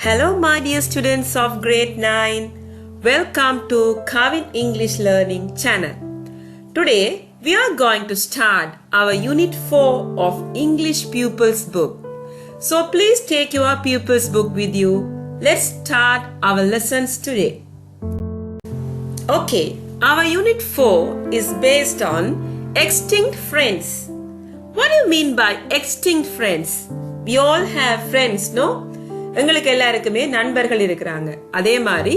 Hello my dear students of grade 9. Welcome to Kavin English Learning channel. Today we are going to start our unit 4 of English pupils book. So please take your pupils book with you. Let's start our lessons today. Okay, our unit 4 is based on extinct friends. What do you mean by extinct friends? We all have friends, no? எங்களுக்கு எல்லாருக்குமே நண்பர்கள் இருக்கிறாங்க. அதே மாதிரி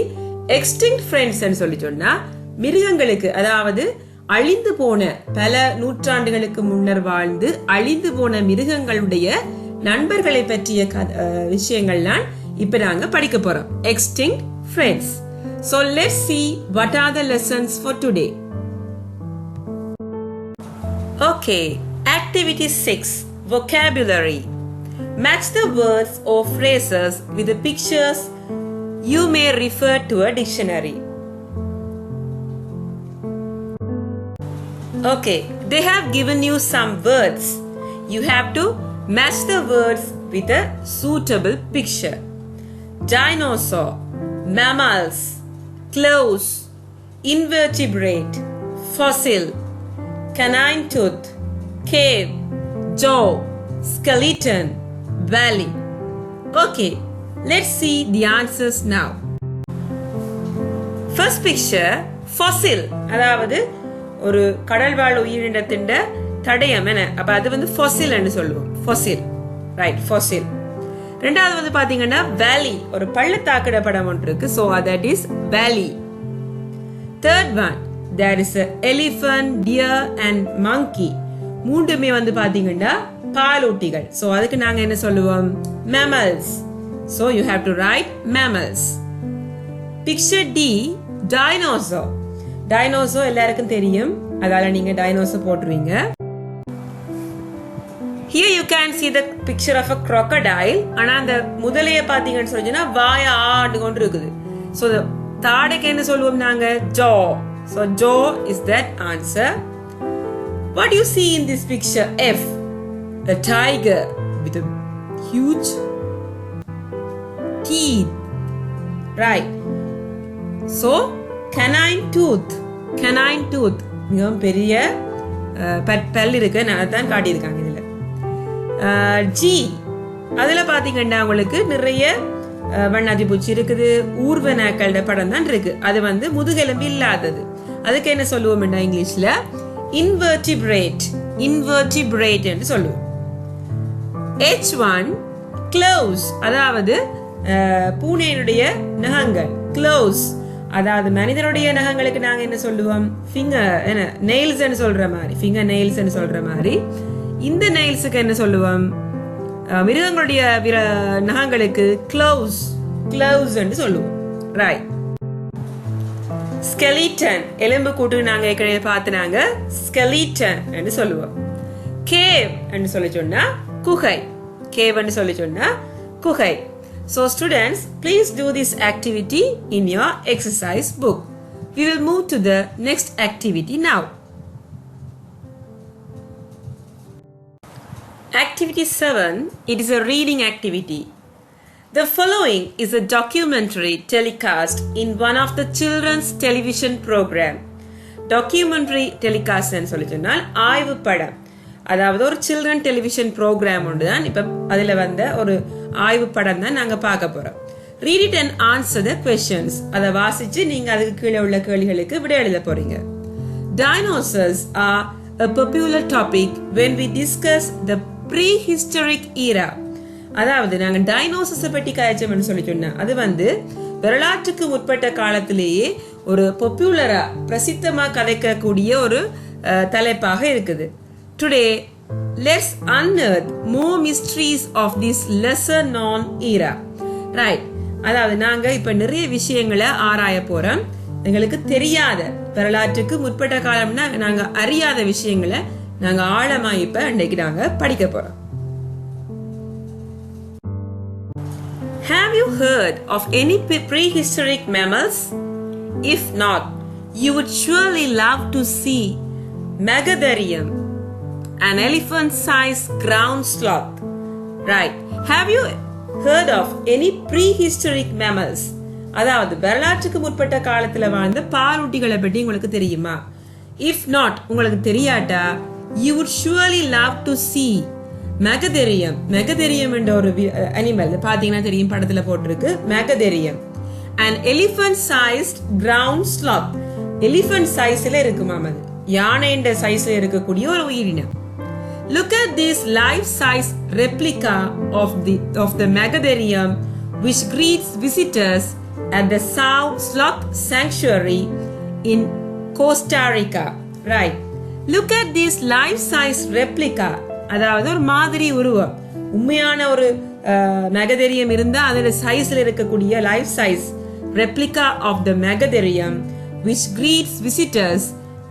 extinct friends சொல்லி சொன்னா மிருகங்களுக்கு, அதாவது அழிந்து போன பல நூற்றாண்டுகளுக்கு முன்னர் வாழ்ந்து அழிந்து போன மிருகங்களுடைய நண்பர்களை பற்றிய விஷயங்கள்லாம் இப்ப நாங்க படிக்க போறோம். Extinct friends. So let's see what are the lessons for today. Okay, activity 6, vocabulary. Match the words or phrases with the pictures. You may refer to a dictionary. Okay, they have given you some words. You have to match the words with a suitable picture. Dinosaur, mammals, claws, invertebrate, fossil, canine tooth, cave, jaw, skeleton, valley. Okay, let's see the answers now. First picture, fossil. அதாவது ஒரு கடல்வாழ் உயிரினத்தின் தடயம் என்ன, அப்ப அது வந்து fossil ன்னு சொல்லுவோம். fossil, right? fossil. ரெண்டாவது வந்து பாத்தீங்கன்னா valley, ஒரு பள்ளத்தாக்குட படம் ஒன்று இருக்கு, so that is valley. Third one, there is a elephant, deer and monkey. மூன்றுமே வந்து பாத்தீங்கன்னா பாலூட்டிகள். So அதுக்கு நாங்க என்ன சொல்லுவோம்? mammals. So you have to write mammals. Picture D, dinosaur. Dinosaur எல்லாருக்கும் தெரியும், அதால நீங்க dinosaur போட்டுருவீங்க. Here you can see the picture of a crocodile. ஆனா அந்த முதலைய பாத்தீங்கன்னு சொன்னா வாய ஆடு கொண்டு இருக்குது. So தாடைக்கு என்ன சொல்லுவோம் நாங்க? jaw. So jaw is that answer. What do you see in this picture? F. A tiger with a huge teeth. Right. So, canine tooth. Canine tooth. மிகவும் பெரிய பல் இருக்கு, நான் தான் காட்டியிருக்காங்க இதுல. G. அதுல பாத்தீங்கன்னா உங்களுக்கு நிறைய வண்ணாதி பூச்சி இருக்குது, ஊர்வனாக்களோட படம் தான் இருக்கு. அது வந்து முதுகெலும்பு இல்லாதது. அதுக்கு என்ன சொல்லுவோம்னா இங்கிலீஷ்ல invertebrate. invertebrate என்று சொல்லுவோம். H1, claws. அதாவது பூனையினுடைய நகங்கள், claws. அதாவது மனிதனுடைய நகங்களுக்கு நாங்க என்ன சொல்லுவோம்? ஃபிங்கர், என்ன நெயில்ஸ் ன்னு சொல்ற மாதிரி, ஃபிங்கர் நெயில்ஸ் ன்னு சொல்ற மாதிரி. இந்த நெயில்ஸுக்கு என்ன சொல்லுவோம்? மிருகங்களுடைய நகங்களுக்கு claws, claws ன்னு சொல்லுவோம். ரைட். skeleton, எலும்பு கூட்டு நாங்க ஏற்கனவே பார்த்துனாங்க, skeleton ன்னு சொல்லுவோம். cave ன்னு சொல்லி சொன்னா குகை, cave ன்னு சொல்லி சொன்னா குகை. So students, please do this activity in your exercise book. We will move to the next activity now. Activity 7, it is a reading activity. The following is a documentary telecast in one of the children's television program. Documentary telecast ன்னு சொல்லி சொன்னால் ஆய்வு படம். அதாவது ஒரு children television program ஒன்று தான். இப்ப அதுல வந்த ஒரு ஆய்வு படம் தான் நாங்க பார்க்க போறோம். Read it and answer the questions. அதை வாசிச்சு நீங்க அதுக்கு கீழே உள்ள கேள்விகளுக்கு விடை எழுத போறீங்க. Dinosaurs are a popular topic when we discuss the prehistoric era. அதாவது நாங்க டைனோசர்ஸ் பற்றி காய்ச்சோம்னு சொல்லி சொன்னா அது வந்து வரலாற்றுக்கு முற்பட்ட காலத்திலேயே ஒரு பாப்புலரா பிரசித்தமா கதைக்கக்கூடிய ஒரு தலைப்பாக இருக்குது. Today, let's unearth more mysteries of this lesser known era. Right. அதாவது நாங்க இப்ப நிறைய விஷயங்களை ஆராய போறோம். எங்களுக்கு தெரியாத, வரலாற்றுக்கு முற்பட்ட காலம்னா நாங்க அறியாத விஷயங்களை நாங்க ஆழமா இப்ப இன்னைக்கு நாங்க படிக்க போறோம். Have you heard of any prehistoric mammals? If not, you would surely love to see Megatherium, an elephant-sized ground sloth. Right. Have you heard of any prehistoric mammals? அதாவது வரலாற்றுக்கு முற்பட்ட காலத்துல வாழ்ந்த பாலூட்டிகளை பற்றி உங்களுக்கு தெரியுமா? If not, உங்களுக்கு தெரியாட்டா, you would surely love to see Megatherium. Megatherium என்ற ஒரு அனிமல் பாத்தீங்கன்னா தெரியும், படத்துல போட்டிருக்கு Megatherium. An elephant-sized ground sloth. Elephant size-ல இருக்குமா அது? யானைன்ற சைஸ்ல இருக்கக்கூடிய ஒரு உயிரினம். Look at this life-size replica of the Megatherium, which greets visitors at the Sloth Sanctuary in Costa Rica. Right. Look at this life-size replica. அதாவது ஒரு மாதிரி உருவம். உண்மையான ஒரு மெகதெரியம் இருந்தா அதோட சைஸ்ல இருக்கக்கூடிய life size replica of the Megatherium, which greets visitors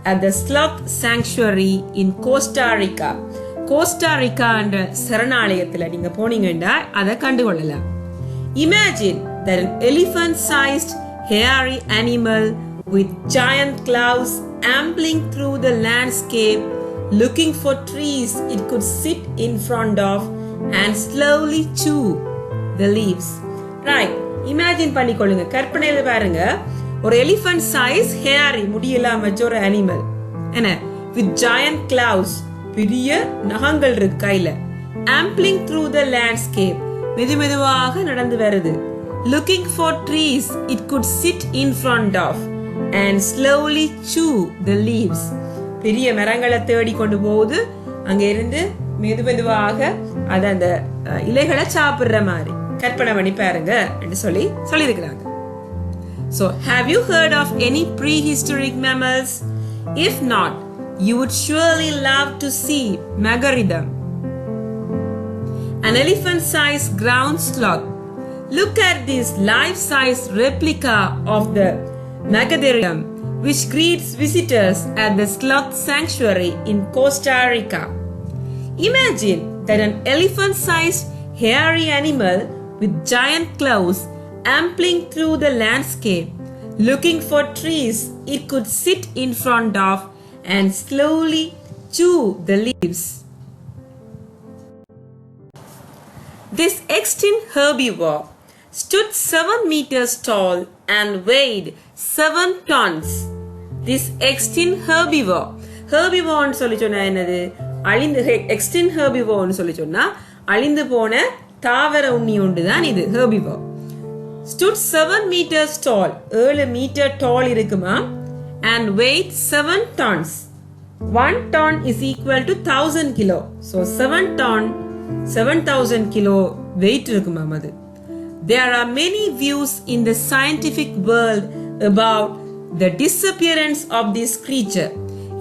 at the Sloth Sanctuary in Costa Rica. Costa Rica என்ற சரணாலயத்துல நீங்க போனீங்கன்னா அதை கண்டுகொள்ளலாம். Imagine that an elephant-sized hairy animal with giant claws ambling through the landscape, looking for trees it could sit in front of and slowly chew the leaves. Right. Imagine பண்ணிக்கொள்ளுங்க, கற்பனையில பாருங்க, ஒரு elephant size Harry முடியெல்லாம் வச்ச ஒரு animal என்ன with giant claws, பெரிய நகங்கள் இருக்கு கையில, ambling through the landscape, மெதுமெதுவாக நடந்து வருது, looking for trees it could sit in front of and slowly chew the leaves, பெரிய மரங்களை தேடி கொண்டு போகுது, அங்க இருந்து மெதுமெதுவாக அத அந்த இலைகளை சாப்பிடுற மாதிரி கற்பனை பண்ணி பாருங்க என்று சொல்லியிருக்கிறாங்க. So, have you heard of any prehistoric mammals? If not, you would surely love to see Megatherium, an elephant-sized ground sloth. Look at this life-size replica of the Megatherium, which greets visitors at the Sloth Sanctuary in Costa Rica. Imagine that an elephant-sized hairy animal with giant claws ambling through the landscape, looking for trees it could sit in front of and slowly chew the leaves. This extinct herbivore stood 7 meters tall and weighed 7 tons. This extinct herbivore. Herbivore னு சொல்லி சொன்னா என்னது? extinct herbivore னு சொல்லி சொன்னா அழிந்து போன தாவர உண்ணி ஒன்று தான் இது herbivore. Stood 7 meters tall, 7 meter tall இருக்குமா, and weighed 7 tons. 1 ton is equal to 1000 kilo. So 7 ton, 7000 kilo weight இருக்குமா அது. There are many views in the scientific world about the disappearance of this creature.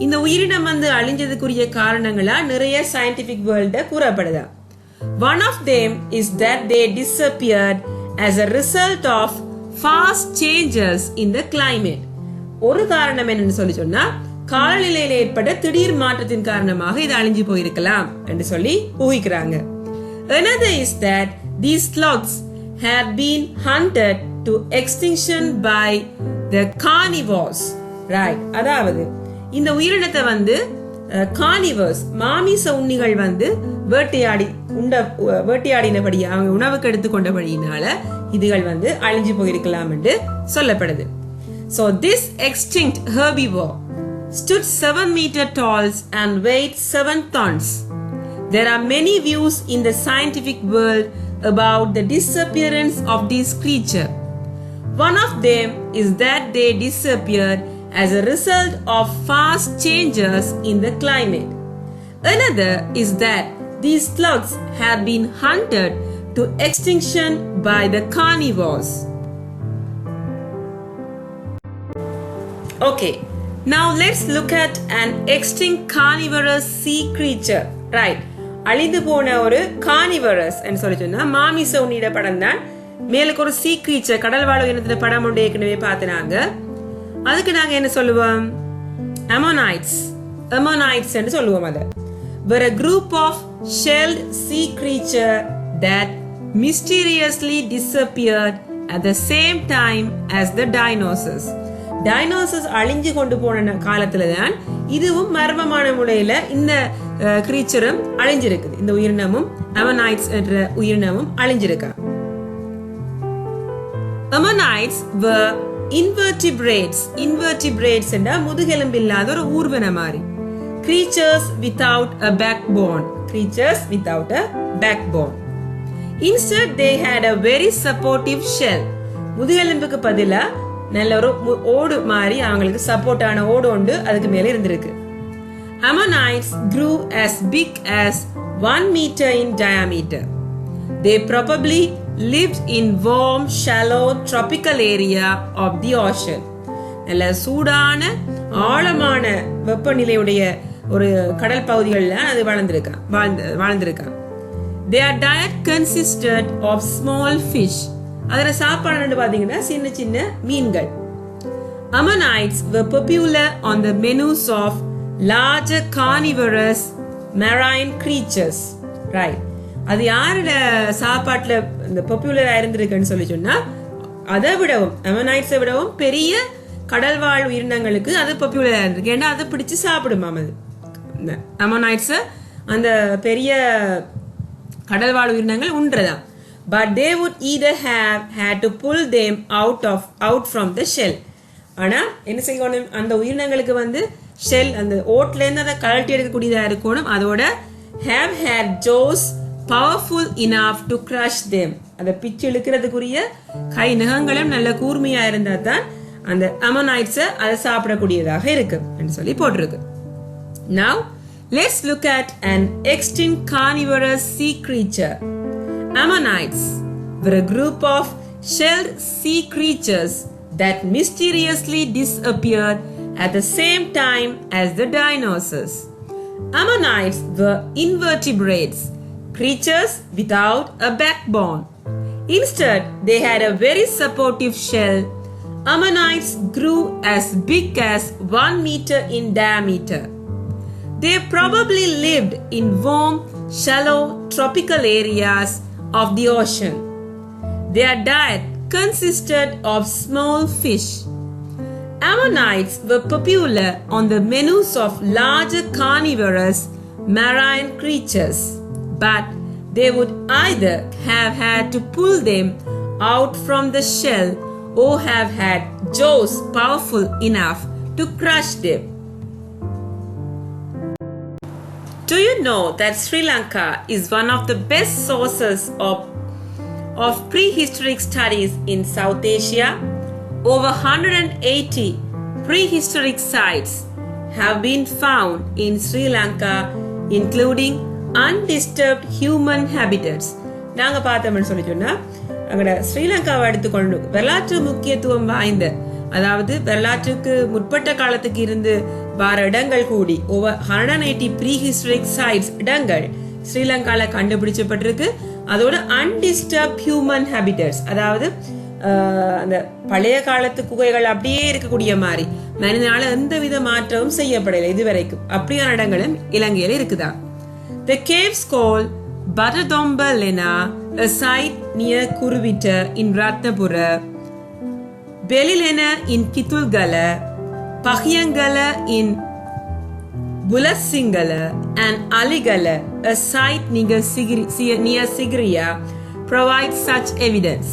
இந்த உயிரினம் அழிஞ்சதுக்குரிய காரணங்களா நிறைய scientific world கூறப்படுதா. One of them is that they disappeared as a result of fast changes in the climate. ஒரு காரணம் என்னன்னு சொல்லி சொன்னா காலநிலையில ஏற்பட்ட திடீர் மாற்றத்தின் காரணமாக இது அழிஞ்சு போயிருக்கலாம் என்று சொல்லி ஊகிக்கிறாங்க. Another is that these sloths have been hunted to extinction by the carnivores. Right. அதாவது இந்த உயிரினத்தை carnivores, மாமிச உண்ணிகள் வேட்டையாடினபடியா அவங்க உணவுக்கு எடுத்துக்கொண்டபடியினால இதுகள் அழிஞ்சு போயிருக்கலாம் என்று சொல்லப்படுது. So this extinct herbivore stood 7 meter tall and weighed 7 tons. There are many views in the scientific world about the disappearance of this creature. One of them is that they disappeared as a result of fast changes in the climate. Another is that these sloths have been hunted to extinction by the carnivores. Okay, now let's look at an extinct carnivorous sea creature. Right. அழிந்து போன ஒரு carnivorous என்று சொல்லி சொன்னா மாமிச உண்ணிட படம் தான். மேலுக்கு ஒரு sea creature, கடல் வாழ் உயிரினத்தின படம் ஒன்று ஏற்கனவே பார்த்தினாங்க. அதுக்கு நாங்க என்ன சொல்லுவோம்? Ammonites என்று சொல்லுவோம். அது were a group of shelled sea creature that mysteriously disappeared at the same time as the dinosaurs. Dinosaurs அழிஞ்சு கொண்டு போன காலத்துல தான் இதுவும் மர்மமான முறையில இந்த கிரீச்சரும் அழிஞ்சிருக்குது. இந்த உயிரினமும் அமனைட்ஸ் என்ற உயிரினமும் அழிஞ்சிருக்கா. Ammonites were invertebrates. Invertebrates என்றா முதுகெலும்பில்லாத ஒரு ஊர்வன மாதிரி. Creatures without a backbone. Creatures without a backbone. Instead, they had a very supportive shell. முதுகெலும்புக்கு பதிலா நல்ல ஒரு ஓடு மாதிரி அவங்களுக்கு சப்போர்ட்டான ஓடு உண்டு, அதுக்கு மேல இருந்திருக்கு. Ammonites grew as big as 1 meter in diameter. They probably lived in warm, shallow, tropical area of the ocean. நல்ல சூடான ஆழமான வெப்பநிலையுடைய ஒரு கடல் பகுதிகளில் அது வாழ்ந்திருக்கான். Their diet consisted of small fish. அதில் சாப்பாடு பார்த்தீங்கன்னா சின்ன சின்ன மீன்கள். Ammonites were popular on the menus of larger carnivorous marine creatures. Right. அது யாரோட சாப்பாட்டுல இந்த பாப்புலரா இருந்திருக்குன்னு சொல்லி சொன்னா அதை விடவும் அமனைட்ஸை விடவும் பெரிய கடல்வாழ் உயிரினங்களுக்கு அது பாப்புலரா இருந்திருக்கு. ஏன்னா அதை பிடிச்சு சாப்பிடுமாம் அது அமனைட்ஸ் அந்த பெரிய கடல்வாழ் உயிரினங்கள் உண்டுதான். But they would either have had to pull them out from the shell. ஆனா என்ன செய்யணும், அந்த உயிரினங்களுக்கு வந்து ஷெல் அந்த ஓட்ல இருந்து அதை கழட்டி எடுக்கக்கூடியதா இருக்கணும். அதோட have had jaws powerful enough to crush them. அதை பிச்சு இழுக்கிறதுக்குரிய கை நகங்களும் நல்ல கூர்மையா இருந்தா தான் அந்த அமனைட்ஸை அதை சாப்பிடக்கூடியதாக இருக்கு என்று சொல்லி போட்டிருக்கு. Now let's look at an extinct carnivorous sea creature. Ammonites were a group of shelled sea creatures that mysteriously disappeared at the same time as the dinosaurs. Ammonites were invertebrates, creatures without a backbone. Instead, they had a very supportive shell. Ammonites grew as big as 1 meter in diameter. They probably lived in warm, shallow, tropical areas of the ocean. Their diet consisted of small fish. Ammonites were popular on the menus of larger carnivorous marine creatures, but they would either have had to pull them out from the shell or have had jaws powerful enough to crush them. Do you know that Sri Lanka is one of the best sources of prehistoric studies in South Asia? Over 180 prehistoric sites have been found in Sri Lanka, including undisturbed human habitats. நாங்க பார்த்தோம்னு சொல்லி சொன்னா அங்கட ஸ்ரீலங்காவை எடுத்துக்கொண்டு வரலாற்று முக்கியத்துவம் வாய்ந்த, அதாவது வரலாற்றுக்கு முற்பட்ட காலத்துக்கு இருந்து வார இடங்கள் கூடி over 180 prehistoric sites இடங்கள் ஸ்ரீலங்கால கண்டுபிடிச்சப்பட்டிருக்கு. அதோட undisturbed human habitats, அதாவது அந்த பழைய காலத்து குகைகள் அப்படியே இருக்கக்கூடிய மாதிரி மனிதனால எந்த வித மாற்றமும் செய்யப்படலை இதுவரைக்கும். அப்படியான இடங்களும் இலங்கையில இருக்குதா. The caves called Batadomba Lena, a site near Kuruvita in Ratnapura, Belilena in Kitulgala, Pahiyangala in Bulasingala, and Aligala, a site near Sigiriya, provide such evidence.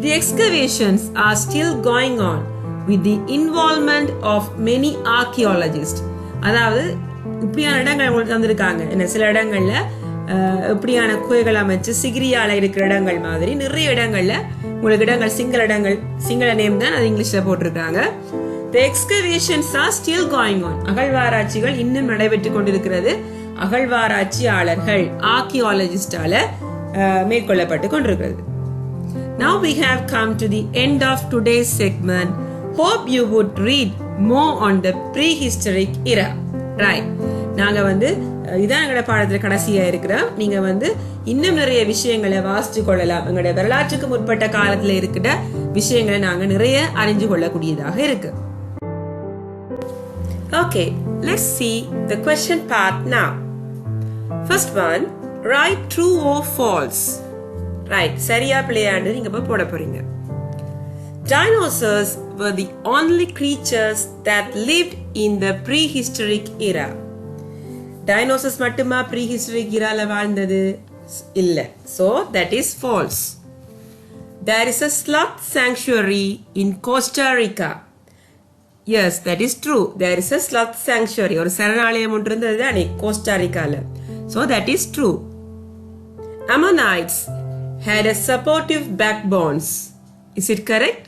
The excavations are still going on with the involvement of many archaeologists. அதாவது இப்படியான இடங்கள் உங்களுக்கு தந்திருக்காங்க. என்ன சில இடங்கள்ல இப்படியான குகைகள் அமைச்சு சிகிரியால இருக்கிற இடங்கள் மாதிரி நிறைய இடங்கள்ல உங்களுக்கு இடங்கள் சிங்கள நேம் தான் அது இங்கிலீஷ்ல போட்டிருக்காங்க. The excavations are still going on. அகழ்வாராய்ச்சிகள் இன்னும் நடைபெற்றுக் கொண்டிருக்கிறது. அகழ்வாராய்ச்சியாளர்கள் ஆர்கியாலஜிஸ்டால மேற்கொள்ளப்பட்டு கொண்டிருக்கிறது. Now we have come to the end of today's segment. Hope you would read more on the prehistoric era. Right. நாங்க இதான் எங்களோட பாடத்துல கடைசியா இருக்கிறோம். நீங்க இன்னும் நிறைய விஷயங்களை வாசிச்சு கொள்ளலாம். எங்களோட வரலாற்றுக்கு முற்பட்ட காலத்துல இருக்கிற விஷயங்களை நாங்க நிறைய அறிஞ்சு கொள்ளக்கூடியதாக இருக்கு. Okay, let's see the question part now. First one, write true or false. Right, சரியா பிள்ளையாண்டு நீங்க போட போறீங்க. Dinosaurs were the only creatures that lived in the prehistoric era. Dinosaurs மட்டுமா prehistoric eraல வாழ்ந்தது? இல்ல. So that is false. there is a sloth sanctuary in Costa Rica. Yes, that is true. There is a sloth sanctuary. ஒரு சரணாலயம் ஒன்று இருந்தது தானே Costa ரிக்கால. So that is true. Ammonites had a supportive backbones. Is it correct?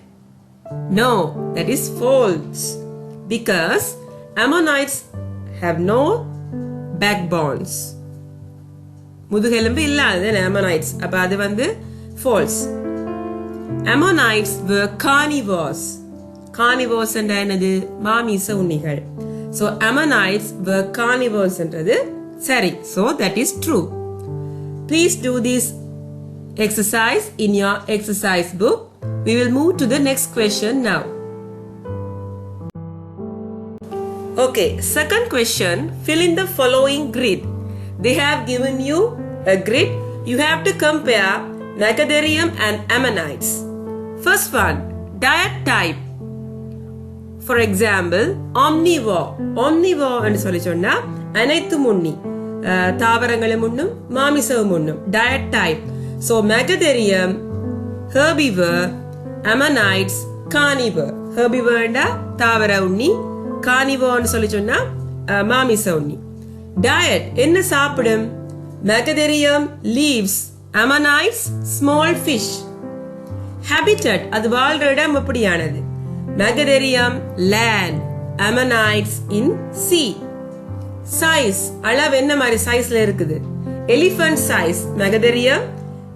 No, that is false. Because Ammonites have no backbones. முதுகெலும்பு இல்லாத Ammonites. அப்ப அது வந்து false. Ammonites were carnivores. Carnivores என்ற என்னது மாமிச உண்ணிகள். So Ammonites were carnivores என்றது சரி. So that is true. Please do this exercise in your exercise book. We will move to the next question now. Okay, second question. Fill in the following grid. They have given you a grid. You have to compare Megatherium and Ammonites. First one, diet type. For example, omnivore. Omnivore என்று சொல்லி சொன்னா அனைத்தும் உண்ணி, தாவரங்களும் உண்ணும் மாமிசமும் உண்ணும். Diet type. So Megatherium herbivore, Ammonites carnivore. Herbivore ண்டா தாவர உண்ணி, carnivore ன்னு சொல்லி சொன்னா மாமிச உண்ணி. Diet என்ன சாப்பிடும்? Megatherium leaves, Ammonites small fish. Habitat அது வாழ்ற இடம் எப்படியானது? Megatherium land, Ammonites in sea. Size அளவு என்ன மாதிரி சைஸ்ல இருக்குது? Elephant size. Megatherium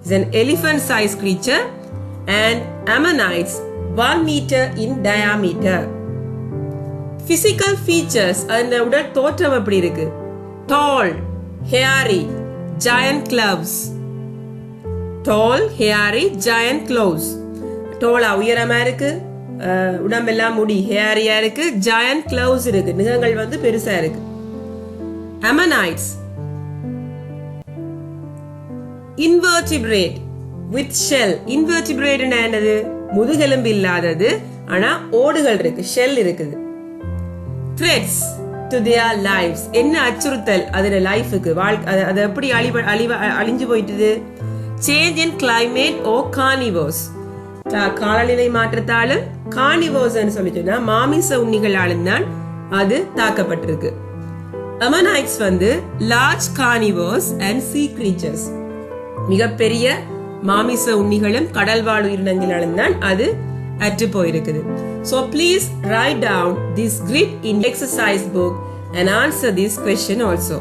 is an elephant size creature and Ammonites 1 meter in diameter. Physical features அந்த உடல் தோற்றம் எப்படி இருக்கு? Tall, hairy, giant claws. Tall, hairy, giant claws. Tall உயரமா இருக்கு, உடம்பெல்லாம் முடி ஹேரியா இருக்கு, giant claws இருக்கு, நகங்கள் வந்து பெருசா இருக்கு. Ammonites invertebrate with shell. Invertebrate என்னது? முதுகெலும்பு இல்லாதது, ஆனா ஓடுகள் இருக்கு, ஷெல் இருக்குது. Threats to their lives. என்ன அச்சுறுத்தல் அதோட லைஃபுக்கு? அது எப்படி அழிஞ்சு போயிட்டுது? Change in climate or carnivores. காலநிலை மாற்றத்தாலும் carnivores ன்னு சொல்லிட்டோம்னா மாமிச உண்ணிகளாலும் தான் அது தாக்கப்பட்டிருக்கு. Ammonites வந்து large carnivores and sea creatures. மிகப்பெரிய மாமிச உண்ணிகளும் கடல் வாழ் உயிரினங்களாலும் தான் அது அற்று போயிருக்குது. So please write down this grid in exercise book and answer this question also.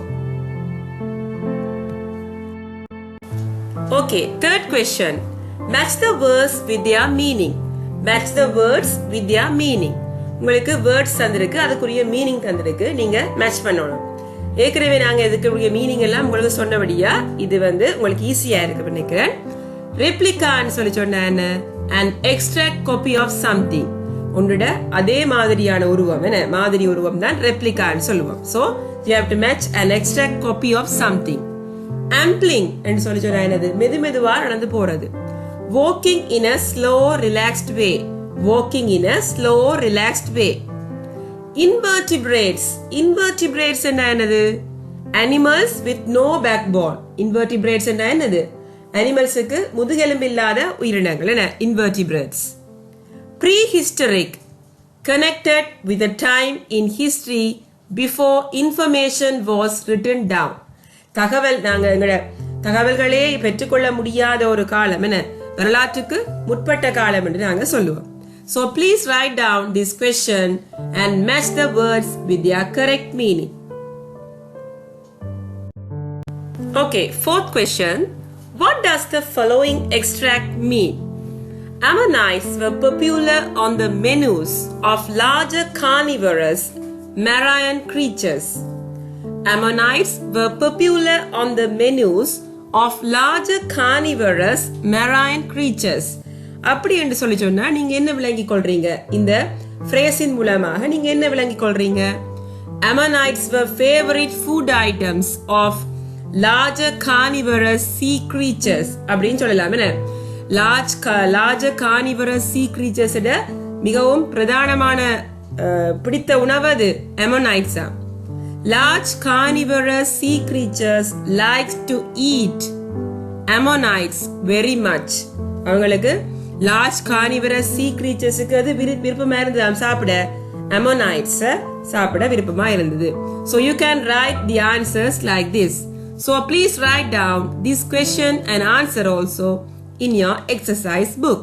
Okay, third question. Match the words with their meaning. Match the words with their meaning. உங்களுக்கு words தந்திருக்கு, அதுக்குரிய மீனிங் தந்திருக்கு, நீங்க match பண்ணணும். ஏற்கனவே நாங்க இதுக்குரிய meaning எல்லாம் உங்களுக்கு சொன்னபடியா இது வந்து உங்களுக்கு ஈஸியா இருக்கு நினைக்கிறேன். ரெப்ளிகான்னு சொல்லி சொன்ன என்ன? an extract copy of something. உன்னோட அதே மாதிரியான உருவம், என்ன மாதிரி உருவம் தான் ரெப்ளிகான்னு சொல்லுவோம். So you have to match an extract copy of something. Ampling என்று சொல்லி சொன்னா என்னது? மெதுமெதுவா நடந்து போறது. Walking in a slow relaxed way. Walking in a slow relaxed way. Invertebrates. Invertebrates என்ன என்னது? Animals with no backbone. Invertebrates என்ன என்னது? Animalsக்கு முதுகெலும்பு இல்லாத உயிரினங்கள், என்ன invertebrates. Prehistoric. Connected with a time in history before information was written down. தகவல்களே பெற்றுக்கொள்ள முடியாத ஒரு காலம், என்ன வரலாற்றுக்கு முற்பட்ட காலம் என்று நாங்க சொல்லுவோம். So please write down this question and match the words with their correct meaning. Okay, fourth question. What does the following extract mean? Ammonites were popular on the menus of larger carnivorous marine creatures. Ammonites were popular on the menus of larger carnivorous marine creatures. அப்படி என்று சொல்லி சொன்னா நீங்க என்ன விளங்கிக் கொள்றீங்க? இந்த phrase-இன் மூலமாக நீங்க என்ன விளங்கிக் கொள்றீங்க? Ammonites were favorite food items of larger carnivorous sea creatures. அப்படின்னு சொல்லலாம். என்ன? larger carnivorous sea creatures மிகவும் பிரதானமான பிடித்த உணவு அது Ammonites. Large carnivorous sea creatures like to eat Ammonites very much. அவங்களுக்கு லார்ஜ் கார்னிவரஸ் சீ கிரீச்சர்ஸுக்கு அது விருப்பமா இருந்தது சாப்பிட. அமோனைட்ஸ் சாப்பிட விருப்பமா இருந்தது. So you can write the answers like this. So please write down this question and answer also in your exercise book.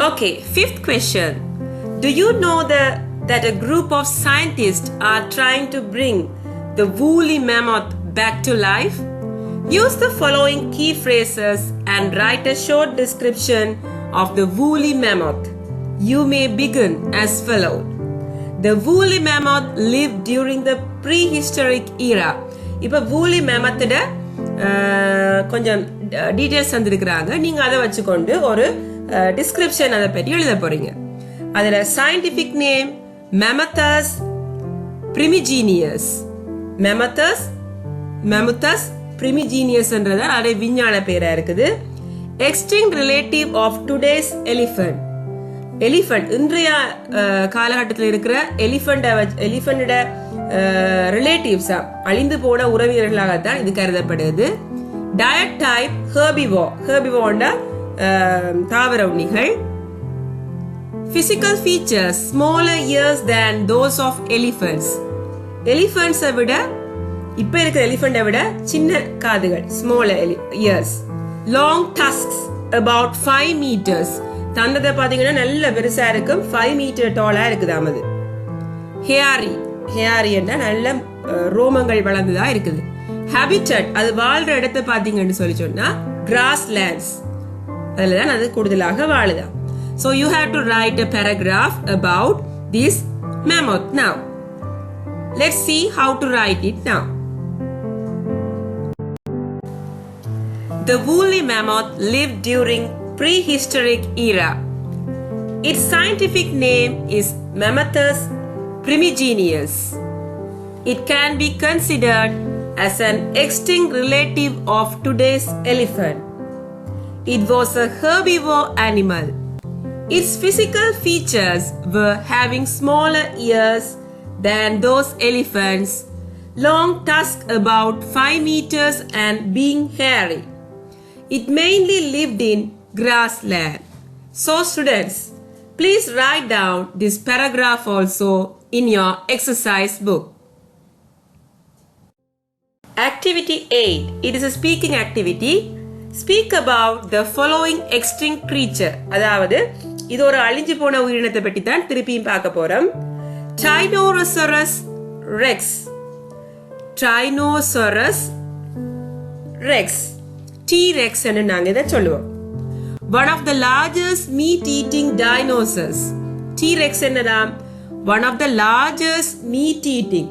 Okay, fifth question. Do you know that a group of scientists are trying to bring the woolly mammoth back to life? Use the following key phrases and write a short description of the woolly mammoth. You may begin as follows. The woolly mammoth lived during the prehistoric era. இப்ப woolly mammoth கொஞ்சம் details தந்திருக்கிறாங்க. நீங்க அதை வச்சுக்கொண்டு ஒரு description அதை பற்றி எழுத போறீங்க. அதுல scientific name Mammuthus primigenius. Mammuthus primigenius என்றது அதோட விஞ்ஞான பேரா இருக்குது. Extinct relative of today's elephant. Elephant இன்றைய காலகட்டத்தில் இருக்கிற எலிஃபண்டோட ரிலேட்டிவ்ஸா அழிந்து போன உறவினர்களாகத்தான் இது கருதப்படுது. டயட் டைப் ஹெர்பிவோர்னா தாவர உண்ணிகள். Physical features smaller ears than those of elephants. எலிஃபண்ட்ஸை விட இப்ப இருக்கிற எலிஃபண்டை விட சின்ன காதுகள், smaller ears. Long tusks about 5 meters. தந்தத்தை பாத்தீங்கன்னா நல்ல பெருசா இருக்கும், 5 மீட்டர் டாலா இருக்குதாம். அது ஹேரி என்ன நல்ல ரோமங்கள் வளர்ந்துதான் இருக்குது. ஹேபிட்டட் அது வாழ்ற இடத்தை பாத்தீங்கன்னு சொல்லி சொன்னா கிராஸ் லேண்ட்ஸ், அதுலதான் அது கூடுதலாக வாழுதான். So you have to write a paragraph about this mammoth now. Let's see how to write it now. The woolly mammoth lived during prehistoric era. Its scientific name is Mammuthus primigenius. It can be considered as an extinct relative of today's elephant. It was a herbivore animal. Its physical features were having smaller ears than those elephants, long tusks about 5 meters and being hairy. It mainly lived in grassland. So students, please write down this paragraph also in your exercise book. Activity 8. It is a speaking activity. Speak about the following extinct creature. அதாவது இது ஒரு அழிஞ்சு போன உயிரினத்தை பற்றி தான் திருப்பியும் பார்க்க போறோம். Tyrannosaurus rex. Tyrannosaurus rex. T-Rex என்று நாங்க இதை சொல்லுவோம். One of the largest meat-eating dinosaurs. T-Rex என்னதாம்? One of the largest meat-eating.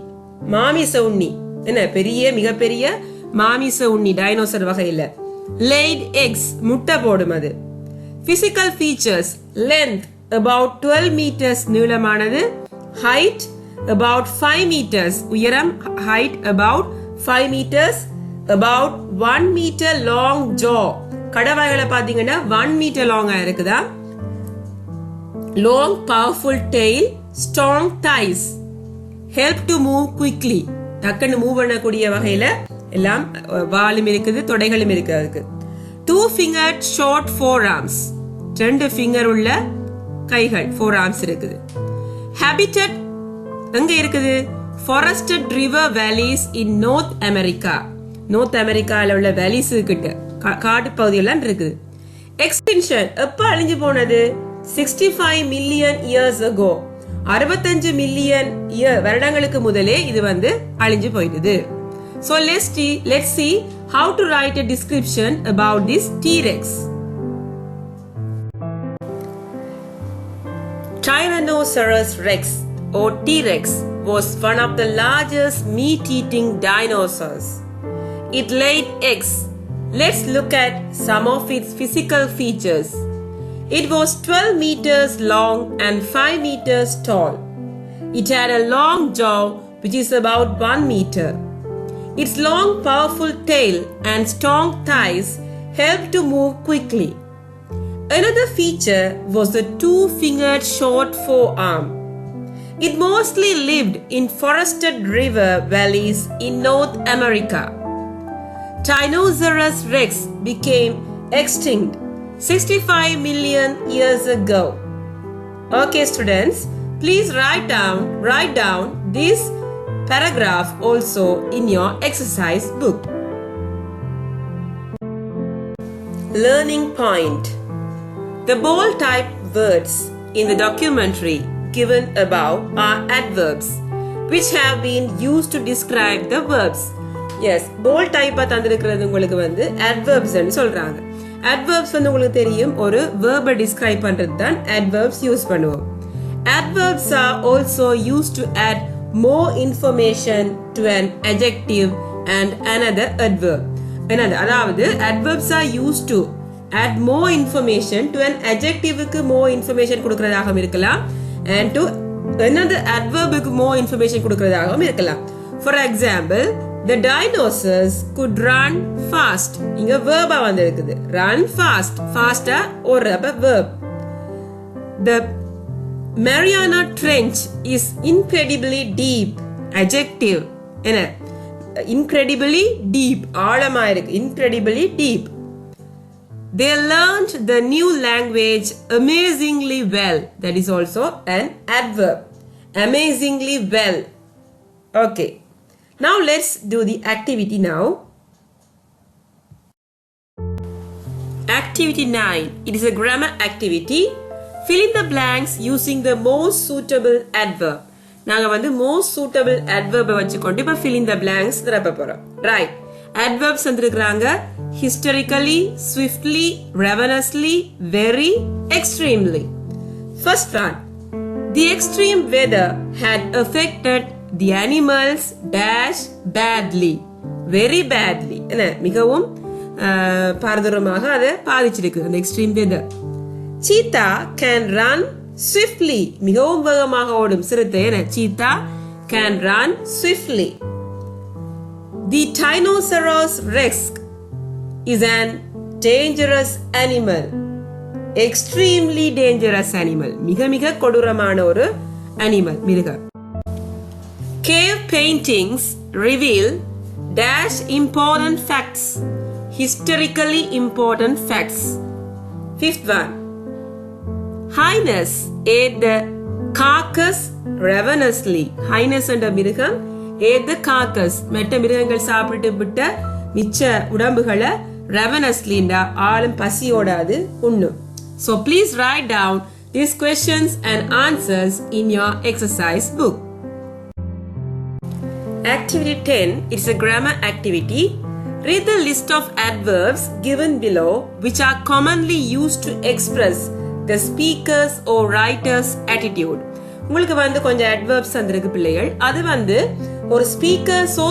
மாமிச உண்ணி. என்ன மிகப்பெரிய மாமிச உண்ணி டைனோசர் வகையில. Laid eggs. முட்டை போடும் அது. Physical features. Length about 12 meters நீளமானது. Height about 5 meters. உயரம் height about 5 meters. About 1 meter long jaw. கடவாய்களை பாத்தீங்கன்னா 1 meter லாங்கா இருக்குதா. Long powerful tail. Strong thighs. Help to move quickly. டக்குன்னு மூவ் பண்ணக்கூடிய வகையில எல்லாம் வாலும் இருக்குது, தொடைகளும் இருக்கு. அதுக்கு 2-fingered short forearms. 2 ஃபிங்கர் உள்ள கைகள், forearms இருக்குது. Habitat எங்க இருக்குது? Forested river valleys in North America. North Americaல உள்ள valleys கிட்ட காடு பகுதியெல்லாம் இருக்குது. Extinction எப்ப அழிஞ்சு போனது? 65 million years ago. 65 மில்லியன் வருடங்களுக்கு முதலே இது அழிஞ்சு போயிடுது. So let's see how to write a description about this T-Rex. Tyrannosaurus rex or T-Rex was one of the largest meat-eating dinosaurs. It laid eggs. Let's look at some of its physical features. It was 12 meters long and 5 meters tall. It had a long jaw which is about 1 meter. Its long powerful tail and strong thighs helped to move quickly. Another feature was the 2-fingered short forearm. It mostly lived in forested river valleys in North America. Tyrannosaurus rex became extinct 65 million years ago. Okay students, please write down this paragraph also in your exercise book. Learning point. The bold type words in the documentary given above are adverbs which have been used to describe the verbs. Yes, bold type தந்திருக்கிறது உங்களுக்கு வந்து adverbs ன்னு சொல்றாங்க. Adverbs வந்து உங்களுக்கு தெரியும், ஒரு verb describe பண்றது தான் adverbs யூஸ் பண்ணுவோம். Adverbs are also used to add more information to an adjective and another adverb. அதாவது adverbs are used to add more information to an adjectiveக்கு more information கொடுக்கிறதாகவும் இருக்கலாம் and to another adverbக்கு more information கொடுக்கிறதாகவும் இருக்கலாம். For example, the dinosaurs could run fast. இங்க verb வந்து இருக்குது. Run fast. Faster ஒரு verb. The Mariana Trench is incredibly deep. Adjective. என்ன? Incredibly deep. ஆழமா இருக்கு. Incredibly deep. They learned the new language amazingly well. That is also an adverb. Amazingly well. Okay. Now let's do the activity now. Activity 9. It is a grammar activity. Fill in the blanks using the most suitable adverb. நாங்க வந்து most suitable adverb வச்சுக்கொண்டு இப்ப fill in the blanks தரப்ப போறோம். Right. Adverbs வந்திருக்கிறாங்க historically, swiftly, ravenously, very, extremely. First one. The extreme weather had affected the animals dash badly. Very badly. என்ன மிகவும் பாரதூரமாக அதை பாதிச்சிருக்கு அந்த extreme weather. Cheetah can run swiftly. மிகவும் வேகமாக ஓடும் சிறுத்தை. Cheetah can run swiftly. The Tyrannosaurus Rex is an dangerous animal. Extremely dangerous animal. மிக மிக கொடூரமான ஒரு animal, மிருகம். Cave paintings reveal dash important facts. Historically important facts. Fifth one. Highness ate the carcass ravenously. Highness என்ற மிருகம் ate the carcass. மற்ற மிருகங்கள் சாப்பிட்டு விட்ட மிச்ச உடம்புகளை ravenously ஆளும் பசியோடாது உண்ணும். So please write down these questions and answers in your exercise book. Activity 10 is a grammar activity. Read the list of adverbs given below which are commonly used to express the speaker's or writer's attitude. உங்களுக்கு வந்து கொஞ்சம் adverbs வந்திருக்கு பிள்ளைகள். அது வந்து ஒரு ஸ்பீக்கர்ஸோ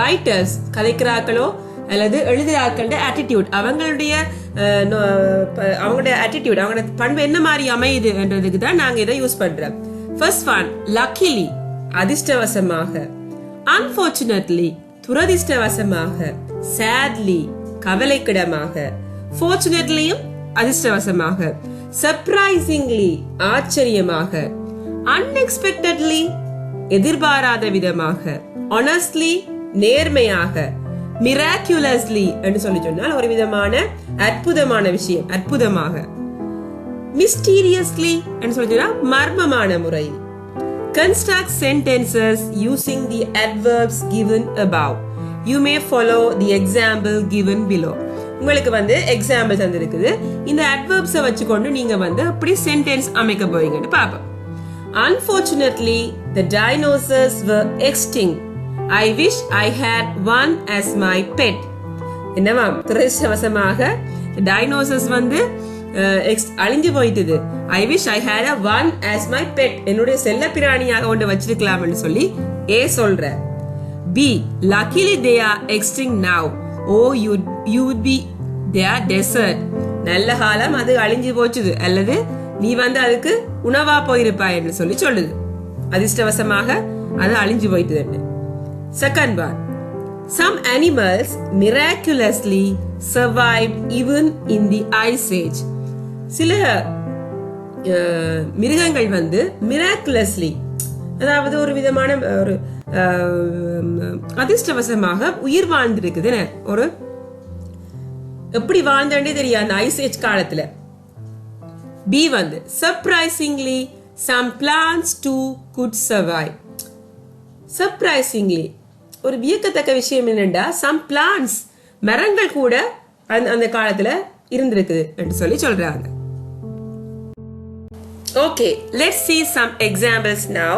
writers கதைக்கிறார்களோ அல்லது எழுதுகிறார்களோட attitude, அவங்களுடைய attitude, அவங்களோட பண்பு என்ன மாதிரி அமையுது என்றதுக்கு தான் நாங்க இதை யூஸ் பண்றோம். First one, luckily அதிர்ஷ்டவசமாக, unfortunately துரதிர்ஷ்டவசமாக, sadly கவலைக்கிடமாக, fortunatelyயும் அதிர்ஷ்டவசமாக, surprisingly ஆச்சரியமாக, unexpectedly எதிர்பாராத விதமாக, honestly நேர்மையாக, miraculously என்று சொல்லி சொன்னால் ஒரு விதமான அற்புதமான விஷயம், அற்புதமாக, mysteriously என்று சொல்லி சொன்னால் மர்மமான முறையில். Construct sentences using the adverbs given above. You may follow the example given below. உங்களுக்கு வந்து எக்ஸாம்பிள் தந்திருக்குது. இந்த adverbs வச்சுக்கொண்டு நீங்க வந்து அப்படி சென்டென்ஸ் அமைக்க போறீங்கன்னு பாப்போம். Unfortunately, the dinosaurs were extinct. I wish I had one as my pet. என்னவா துரதிர்ஷ்டவசமாக டைனோசர்ஸ் வந்து அழிஞ்சு போயிட்டது. I wish I had a one as my pet. என்னுடைய செல்ல பிராணியாக ஒன்று வச்சிருக்கலாம்னு சொல்லி A சொல்ற. B, luckily they are extinct now. Oh, you would be their dessert. நல்ல காலம் அது அழிஞ்சு போச்சுது, அல்லது நீ வந்து அதுக்கு உணவா போயிருப்பாய் என்று சொல்லி சொல்லுது. அதிர்ஷ்டவசமாக அது அழிஞ்சு போயிட்டது. Second one, some animals miraculously survived even in the ice age. சில மிருகங்கள் வந்து miraculously, அதாவது ஒரு விதமான ஒரு அதிர்ஷ்டவசமாக உயிர் வாழ்ந்திருக்குது. ஒரு எப்படி வாழ்ந்தாண்டே தெரியாது அந்த ஐஸ் ஏஜ் காலத்துல. பி வந்து surprisingly some plants too could survive. surprisingly ஒரு வியக்கத்தக்க விஷயம் என்னண்டா some plants மரங்கள் கூட அந்த காலத்துல இருந்திருக்குது என்று சொல்லி சொல்றாங்க. Okay, let's see some examples now.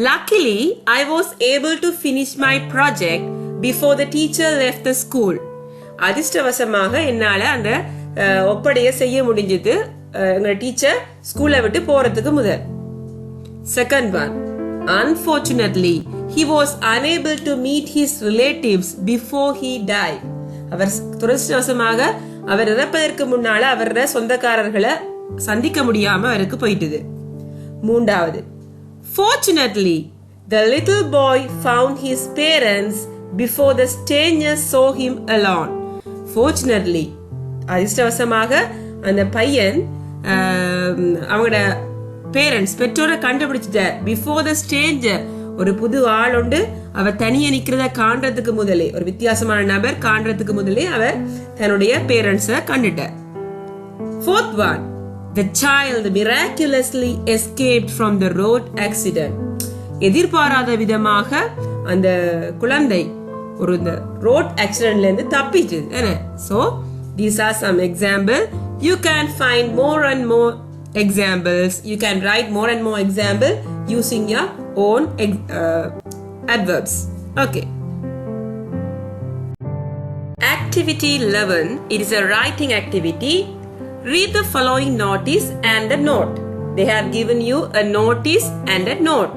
Luckily, I was able to finish my project before the teacher left the school. அதிர்ஷ்டவசமாக என்னால அந்த ஒப்படைய செய்ய முடிஞ்சது எங்க டீச்சர் ஸ்கூலை விட்டு போறதுக்கு முதல். Second one, unfortunately, he was unable to meet his relatives before he died. அவர் துரதிர்ஷ்டவசமாக அவர் இறப்பதற்கு முன்னால அவரோட சொந்தக்காரர்களை சந்திக்க முடியாம அவருக்கு போயிட்டுது. மூன்றாவது, fortunately, the little boy found his parents before the strangers saw him alone. Fortunately, அதிர்ஷ்டவசமாக அந்த பையன் அவங்களோட பேரண்ட்ஸ் பெற்றோரை கண்டுபிடிச்சிட்டார் பிஃபோர் த ஸ்ட்ரேஞ்சர். ஒரு புது ஆள் உண்டு அவர் தனியே நிக்கிறத காண்றதுக்கு முதலே, ஒரு வித்தியாசமான நபர் காண்றதுக்கு முதலே அவர் தன்னுடைய பேரண்ட்ஸை கண்டுட்டார். Fourth one, the child miraculously escaped from the road accident. எதிர்பாராத விதமாக அந்த குழந்தை ஒரு ரோட் ஆக்சிடென்ட்ல இருந்து தப்பிச்சு. So these are some examples. You can find more and more examples. You can write more and more examples using your own adverbs. Okay. Activity 11. It is a writing activity. Read the following notice and a note. They have given you a notice and a note.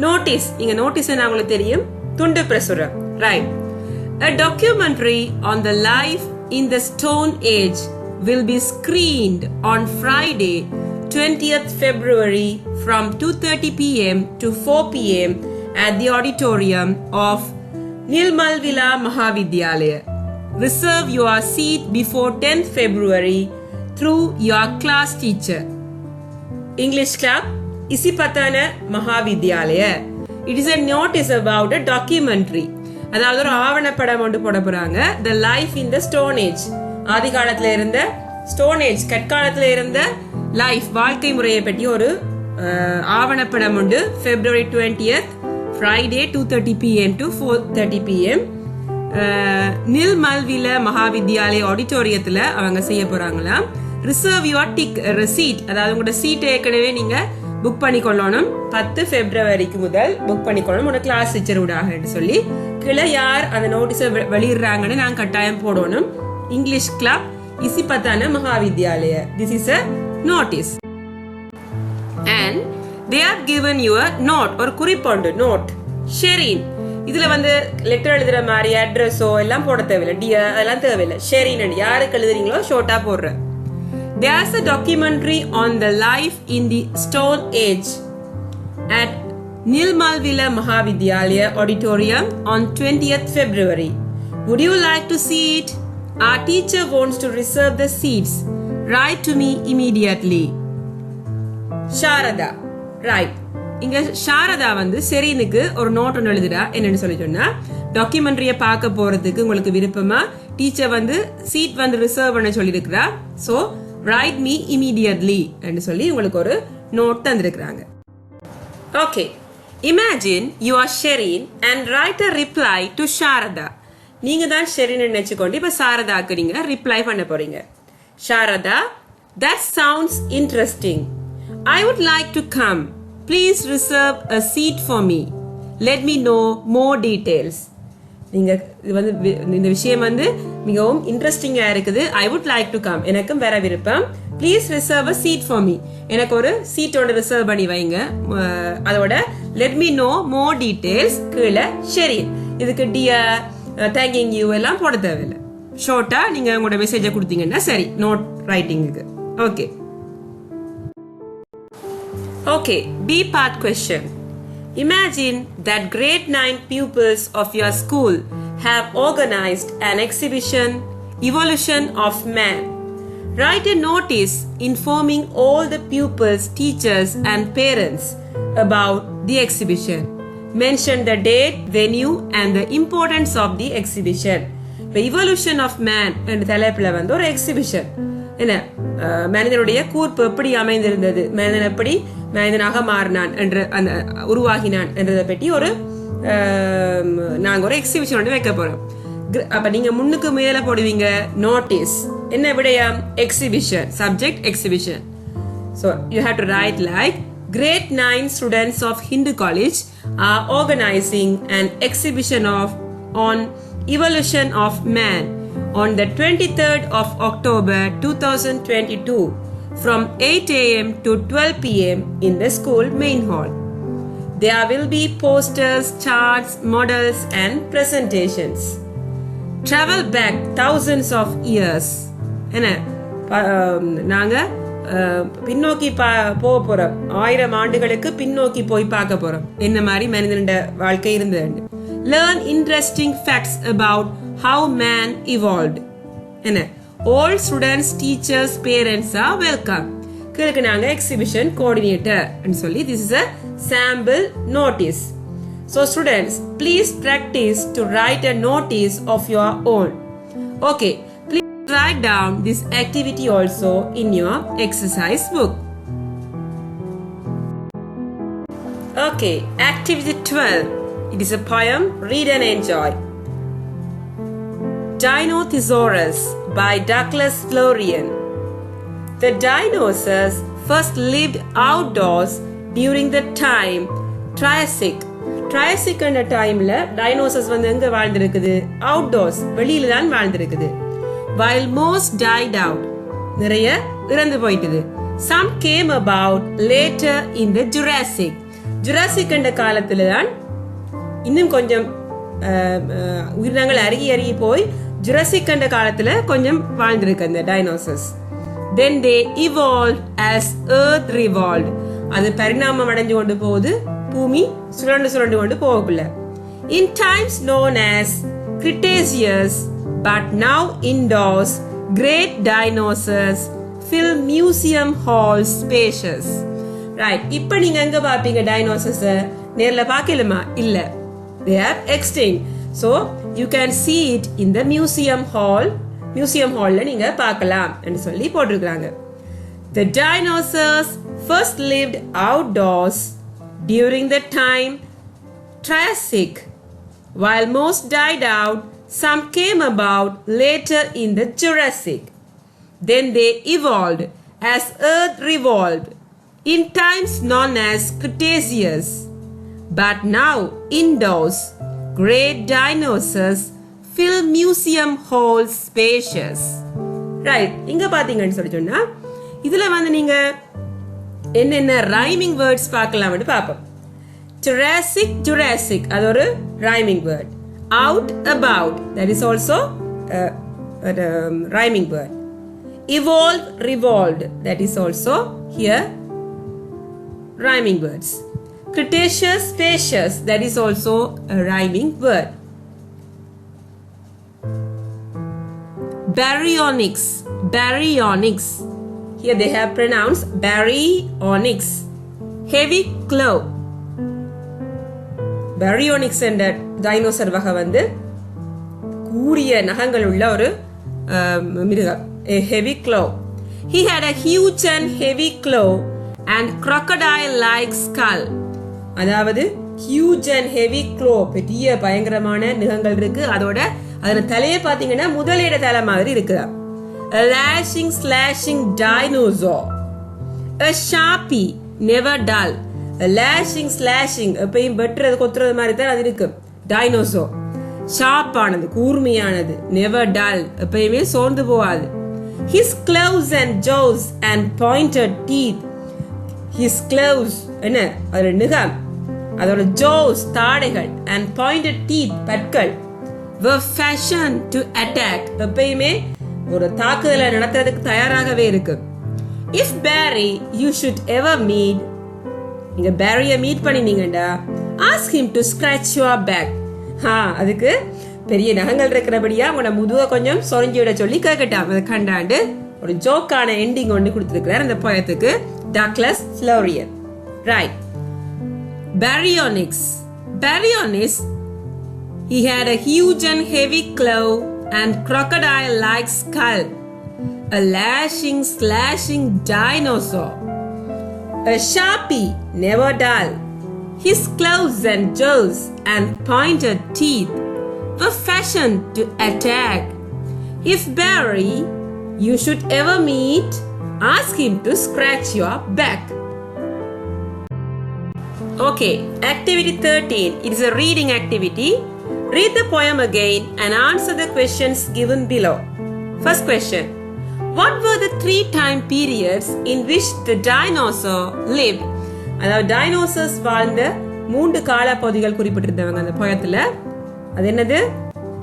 Notice. இங்க notice என்ன உங்களுக்கு தெரியும்? துண்டு பிரசுரம். Right. A documentary on the life in the Stone Age will be screened on Friday, 20th February from 2:30 p.m. to 4 p.m. at the auditorium of Nilmalvila Mahavidyalaya. Reserve your seat before 10th February through your class teacher. English Club, Isipatana Mahavidyalaya. It is a notice about a documentary. அதாவது ஒரு ஆவணப்படம் ஒன்று போட போறாங்க. The life in the Stone Age. ஆதி காலத்துல இருந்த stone age கற்காலத்துல இருந்த life வாழ்க்கை முறையை பற்றி ஒரு ஆவணப்படம் உண்டு. February 20th Friday 2:30 p.m. to 4:30 p.m. நில்மல்வில Mahavidyalaya ஆடிட்டோரியத்துல அவங்க செய்ய போறாங்களாம். ரிசர்வ் யுவர் சீட், அதாவது உங்களோட சீட்டை ஏற்கனவே நீங்க புக் பண்ணிக்கொள்ளணும். 10 Februaryக்கு முதல் புக் பண்ணிக்கொள்ளணும் உங்களோட கிளாஸ் டீச்சர் விடாக சொல்லி கீழே யார் அந்த நோட்டீஸை வெளியிடுறாங்கன்னு நான் கட்டாயம் போடணும். English Club, Isipatana Mahavidyalaya. This is a notice. And they have given you a note or குறிப்பொண்டு note. Shereen, இதுல வந்து லெட்டர் எழுதுற மாதிரி அட்ரஸோ எல்லாம் போட தேவையில்லை, டியர் அதெல்லாம் தேவையில்லை. ஷெரீன் யாருக்கு எழுதுறீங்களோ ஷோர்ட்டா போடுற. There's a documentary on the life in the Stone Age at Nilmalvila Mahavidyalaya Auditorium on 20th February. Would you like to see it? Our teacher wants to reserve the seats. Write to me immediately. Sharada. Right. இங்க ஷாரதா வந்து செரீனுக்கு ஒரு note ஒன்று எழுதுறா. என்னன்னு சொல்லி சொன்னா, டாக்குமெண்ட்ரியை பார்க்க போறதுக்கு உங்களுக்கு விருப்பமா டீச்சர் வந்து சீட் வந்து ரிசர்வ் பண்ண சொல்லியிருக்கிறா. ஸோ ரைட் மீ இமீடியட்லி என்று சொல்லி உங்களுக்கு ஒரு நோட் தந்திருக்கிறாங்க. Okay, imagine you are Shereen and write a reply to Sharada. நீங்க தான் ஷெரீன் நினைச்சுக்கொண்டு இப்ப சாரதாக்கு நீங்க ரிப்ளை பண்ண போறீங்க. Sharada, that sounds interesting. I would like to come. Please reserve a seat for me. Let me know more details. நீங்க வந்து இந்த விஷயம் வந்து மிகவும் இன்ட்ரெஸ்டிங்கா இருக்குது. I would like to come. எனக்கும் வர விருப்பம். Please reserve a seat for me. எனக்கு ஒரு சீட்டோட ரிசர்வ் பண்ணி வைங்க. அதோட let me know more details கீழே ஷெரீன். இதுக்கு டியர் தேங்கிங் யூ எல்லாம் போட தேவையில்லை. ஷார்ட்டா நீங்க உங்களோட மெசேஜை கொடுத்தீங்கன்னா சரி நோட் ரைட்டிங்குக்கு. Okay okay, B part question. Imagine that grade 9 pupils of your school have organized an exhibition, Evolution of Man. Write a notice informing all the pupils, teachers and parents about the exhibition. Mention the date, venue and the importance of the exhibition. Evolution of man என்ற தலைப்புல வந்து ஒரு exhibition. என்ன மனிதனுடைய கூர்ப்பு எப்படி அமைந்திருந்தது, மனிதன் எப்படி மனிதனாக மாறினான் என்று அந்த உருவாகினான் என்றதை பற்றி ஒரு நாங்க ஒரு எக்ஸிபிஷன் வந்து வைக்க போறோம். அப்ப நீங்க முன்னுக்கு மேல போடுவீங்க நோட்டீஸ், என்ன விடயம், exhibition, subject exhibition. So you have to write like grade 9 students of Hindu College are organizing an exhibition on evolution of man on the 23rd of October 2022 from 8 a.m. to 12 p.m. in the school main hall. There will be posters, charts, models and presentations. Travel back thousands of years. என்ன நாங்க பின்னோக்கி போக போறோம், 1000 ஆண்டுகளுக்கு பின்னோக்கி போய் பார்க்க போறோம் என்ன மாதிரி மனிதனோட வாழ்க்கை இருந்தது. Learn interesting facts about how man evolved. என்ன all students, teachers, parents are welcome. கிழக்கு நாங்க எக்ஸிபிஷன் கோஆர்டினேட்டர் ன்னு சொல்லி this is a sample notice. So students, please practice to write a notice of your own. Okay, please write down this activity also in your exercise book. Okay, activity 12. It is a poem, read and enjoy. Dinothesaurus by Douglas Florian. The dinosaurs first lived outdoors during the time Triassic. Triassic என்ற டைம்ல dinosaurs வந்து எங்க வாழ்ந்திருக்குது, outdoors, வெளியில தான் வாழ்ந்திருக்குது. While most died out, நிறைய இறந்து போயிட்டது. Some came about later in the Jurassic. Jurassic என்ற காலத்துல தான் இன்னும் கொஞ்சம் உயிரினங்கள் அருகி போய் ஜுராசிக் என்ற காலத்துல கொஞ்சம் வாழ்ந்திருக்கு அந்த dinosaurs. Then they evolved as Earth revolved. அது பரிணாமம் அடைஞ்சு கொண்டு போகுது, பூமி சுரண்டு கொண்டு போகக்குள்ள. In times known as Cretaceous, but now indoors, great dinosaurs fill museum halls spacious. Right, இப்ப நீங்க எங்க பாப்பீங்க டைனோசர்ஸ்? நேர்ல பார்க்கலாமா? இல்ல, they have extinct. So you can see it in the museum hall. Museum hallல நீங்க பார்க்கலாம் என்று சொல்லி போட்டிருக்காங்க. The dinosaurs first lived outdoors during the time Triassic. While most died out, some came about later in the Jurassic. Then they evolved as Earth revolved in times known as Cretaceous. But now indoors, great dinosaurs fill museum halls spacious. Right, இங்க பாத்தீங்கன்னு சொல்லி சொன்னா இதுல வந்து நீங்க என்னென்ன rhyming words பார்க்கலாம்னு பார்ப்போம். Jurassic அது ஒரு rhyming word. Out, about, that is also a rhyming word. Evolve, revolved, that is also here rhyming words. Cretaceous, spacious, that is also a rhyming word. Baryonyx, here they have pronounced baryonyx. Heavy claw. Baryonyx என்ற dinosaur வகை வந்து கூரிய நகங்கள் உள்ள ஒரு மிருகம். A heavy claw. He had a huge and heavy claw and crocodile-like skull. அதாவது huge and heavy claw, பெரிய பயங்கரமான நகங்கள் இருக்கு. அதோட தலையை பாத்தீங்கன்னா முதலையோட தலை மாதிரி இருக்குதா. A lashing, slashing dinosaur. A sharpie, never dull. A lashing, slashing, எப்பயும் வெட்டுறது கொத்துறது மாதிரி தான் அது இருக்கு. Dinosaur. ஷார்ப்பானது, கூர்மையானது. Never dull, எப்பயுமே சோர்ந்து போகாது. His claws and jaws and pointed teeth. His claws, என்ன அதோட நகம், அதோட jaws தாடைகள், and pointed teeth பற்கள், were fashioned to attack, எப்பயுமே ஒரு தாக்குதலை நடத்துறதுக்கு தயாராகவே இருக்கு. If Barry you should ever meet, நீங்க பேரிய meet பண்ணினீங்கடா, ask him to scratch your back. அதுக்கு பெரிய நகங்கள் இருக்கிறபடியா உங்களோட முதுக கொஞ்சம் சொரிஞ்சு விட சொல்லி கேட்கட்டாம். அதை கண்டாண்டு ஒரு ஜோக்கான எண்டிங் ஒன்று கொடுத்திருக்கிறார் அந்த போயத்துக்கு Douglas Florian. Right. Baryonyx, he had a huge and heavy claw and crocodile-like skull. A lashing, slashing dinosaur. A sharpie, never dull. His claws and jaws and pointed teeth were fashioned to attack. If Barry you should ever meet, ask him to scratch your back. Okay, activity 13. It is a reading activity. Read the poem again and answer the questions given below. First question. What were the 3 time periods in which the dinosaur lived? அதாவது dinosaurs வாழ்ந்த 3 காலப்பகுதிகள் குறிப்பிட்டிருந்தவங்க அந்த போயத்துல. அது என்னது?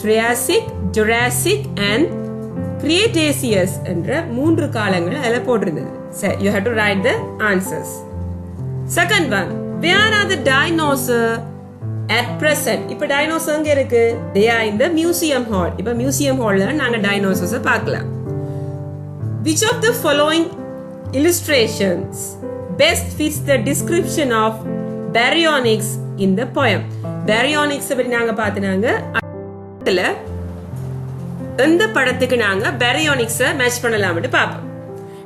Triassic, Jurassic and கிரியேட்டேசியஸ் என்ற 3 காலங்கள் அதில் போட்டிருந்தது. So you have to write the answers. Second one. Where are the dinosaurs at present? இப்போ டைனோசர் எங்க இருக்கு? They are in the museum hall. இப்போ மியூசியம் ஹால்ல நாங்க டைனோசர்ஸை பார்க்கலாம். Which of the following illustrations best fits the description of baryonyx in the poem? Baryonyx பத்தி நாங்க பார்த்தனாங்க. அதுல எந்த படத்துக்கு நாங்க baryonyx-ஐ மேட்ச் பண்ணலாம்னு பாப்போம்.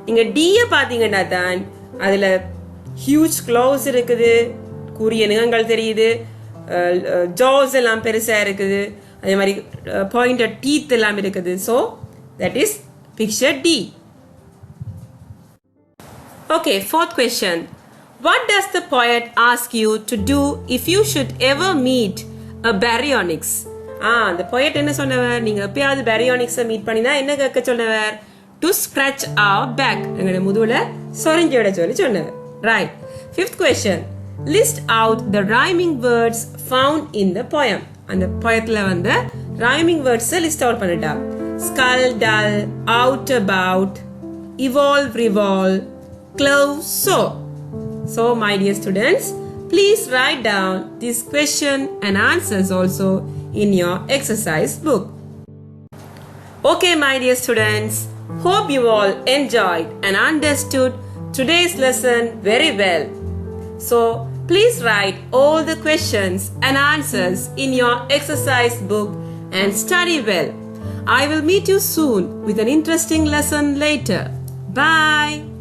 நீங்க D-ய பாத்தீங்கன்னா தான் அதுல huge claws இருக்குது, கூரிய நகங்கள் தெரியுது, jaws எல்லாம் பெருசா இருக்குது, அதே மாதிரி pointed teeth எல்லாம் இருக்குது. So that is picture D. Okay, fourth question. What does the poet ask you to do if you should ever meet a baryonyx? The poet என்ன சொன்னவர்? நீங்க எப்பயாவது baryonyx-ஐ மீட் பண்ணினா என்ன கேட்க சொன்னவர்? To scratch our back. எங்கட முதுகுல சொரிஞ்சு விட சொல்லி சொன்னவர். Right. Fifth question. List out the rhyming words found in the poem. அந்த poetல வந்த rhyming words-ஐ list out பண்ணிட்டா. Skull, dull, out about, evolve, revolve, claw, soar. So, my dear students, please write down this question and answers also in your exercise book. Okay, my dear students, hope you all enjoyed and understood today's lesson very well. So, please write all the questions and answers in your exercise book and study well. I will meet you soon with an interesting lesson later. Bye.